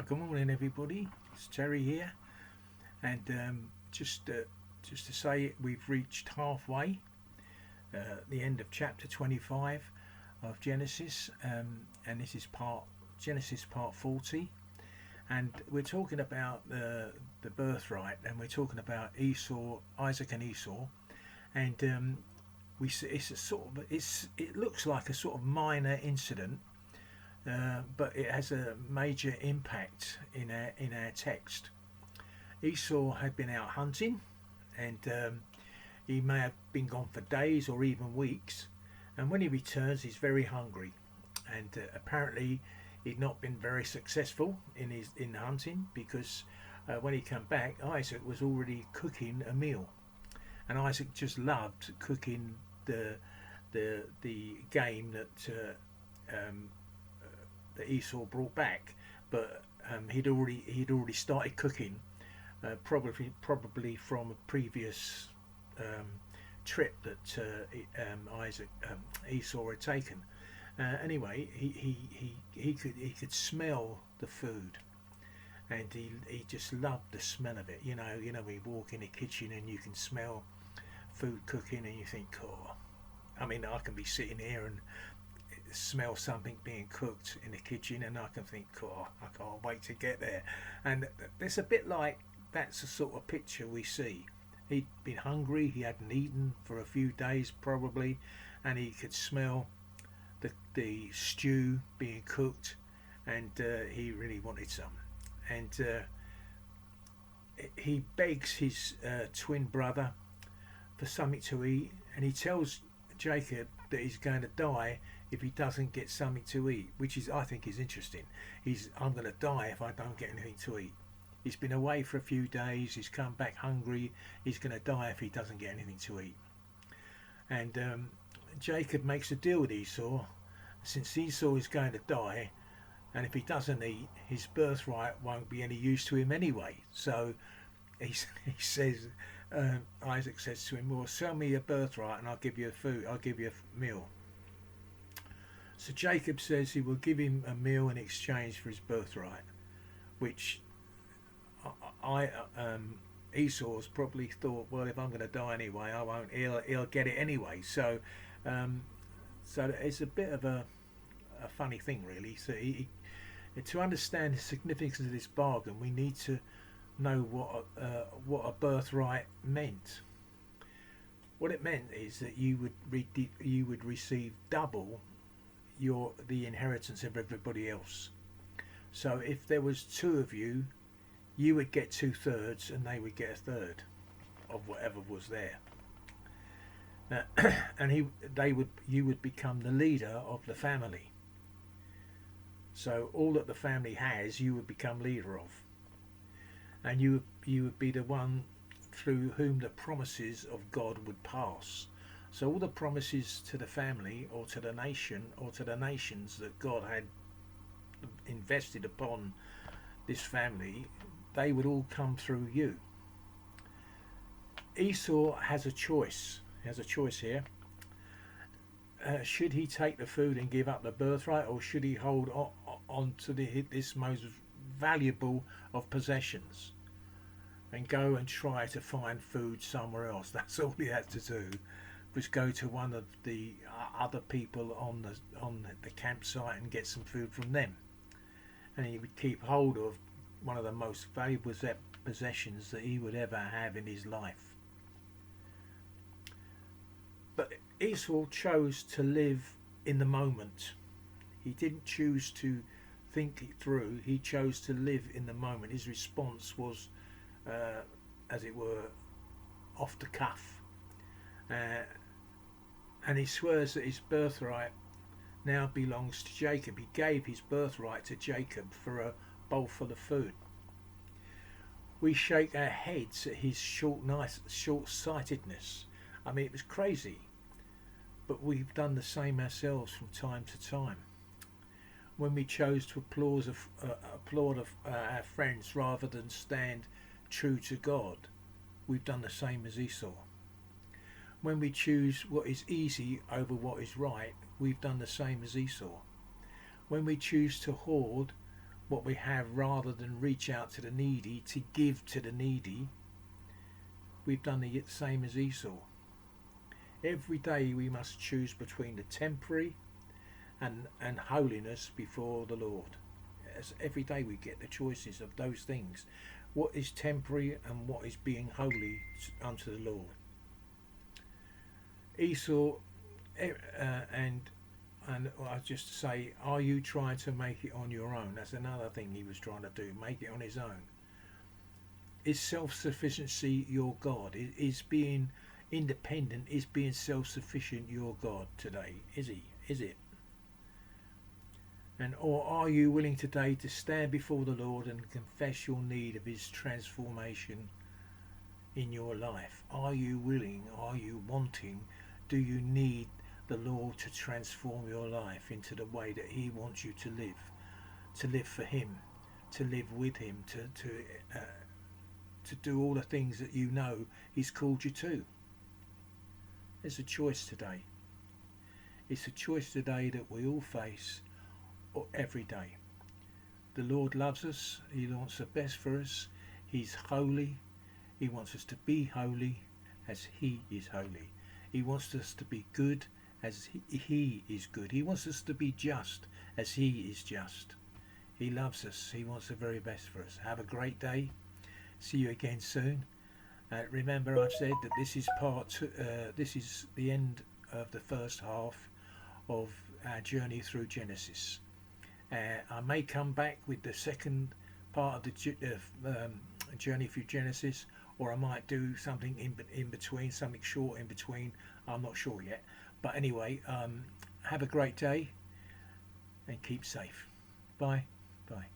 Good morning, everybody. It's Terry here, and just to say, we've reached halfway, the end of chapter 25 of Genesis, and this is Genesis part 40, and we're talking about the birthright, and we're talking about Esau, Isaac, and Esau, and it's a it looks like a sort of minor incident, but it has a major impact in our text. Esau had been out hunting, and he may have been gone for days or even weeks. And when he returns, he's very hungry, and apparently he'd not been very successful in hunting because when he came back, Isaac was already cooking a meal, and Isaac just loved cooking the game um, that Esau brought back, but he'd already started cooking, probably from a previous um, trip that Esau had taken. Anyway, he could smell the food, and he just loved the smell of it. We walk in the kitchen and you can smell food cooking, and you think, oh, I mean, I can be sitting here and smell something being cooked in the kitchen, and I can think, oh, I can't wait to get there. And it's a bit like that's the sort of picture we see. He'd been hungry, he hadn't eaten for a few days probably, and he could smell the stew being cooked, and he really wanted some. And he begs his twin brother for something to eat, and he tells Jacob that he's going to die if he doesn't get something to eat, which I think is interesting. I'm going to die if I don't get anything to eat. He's been away for a few days. He's come back hungry. He's going to die if he doesn't get anything to eat. And Jacob makes a deal with Esau, since Esau is going to die, and if he doesn't eat, his birthright won't be any use to him anyway. So he says, Isaac says to him, "Well, sell me your birthright, and I'll give you food. I'll give you a meal." So Jacob says he will give him a meal in exchange for his birthright, which Esau's probably thought, well, if I'm going to die anyway, I won't. He'll get it anyway. So it's a bit of a funny thing, really. So to understand the significance of this bargain, we need to know what a birthright meant. What it meant is that you would receive double the inheritance of everybody else. So if there was two of you, you would get 2/3 and they would get a third of whatever was there. And you would become the leader of the family. So all that the family has, you would become leader of, and you would be the one through whom the promises of God would pass. So all the promises to the family or to the nation or to the nations that God had invested upon this family, they would all come through you. Esau has a choice. He has a choice here. Should he take the food and give up the birthright, or should he hold on to this most valuable of possessions and go and try to find food somewhere else? That's all he had to do, was go to one of the other people on the campsite and get some food from them, and he would keep hold of one of the most valuable possessions that he would ever have in his life. But Esau chose to live in the moment. He didn't choose to think it through. He chose to live in the moment. His response was, as it were, off the cuff. And he swears that his birthright now belongs to Jacob. He gave his birthright to Jacob for a bowl full of food. We shake our heads at his short-sightedness. I mean, it was crazy. But we've done the same ourselves from time to time. When we chose to applaud our friends rather than stand true to God, we've done the same as Esau. When we choose what is easy over what is right, we've done the same as Esau. When we choose to hoard what we have rather than reach out to the needy, to give to the needy, we've done the same as Esau. Every day we must choose between the temporary and holiness before the Lord. As every day we get the choices of those things. What is temporary and what is being holy unto the Lord. Esau, and I just say, are you trying to make it on your own? That's another thing he was trying to do, make it on his own. Is self-sufficiency your God? Is being independent, is being self-sufficient your God today? Is he? Is it? And or are you willing today to stand before the Lord and confess your need of his transformation in your life? Are you willing? Are you wanting? Do you need the Lord to transform your life into the way that he wants you to live for him, to live with him, to do all the things that you know he's called you to? There's a choice today. It's a choice today that we all face every day. The Lord loves us. He wants the best for us. He's holy. He wants us to be holy as he is holy. He wants us to be good as he is good. He wants us to be just as he is just. He loves us. He wants the very best for us. Have a great day. See you again soon. Remember, I've said that this is part two, this is the end of the first half of our journey through Genesis. I may come back with the second part of the journey through Genesis, or I might do something in between, something short in between. I'm not sure yet. But anyway, have a great day and keep safe. Bye. Bye.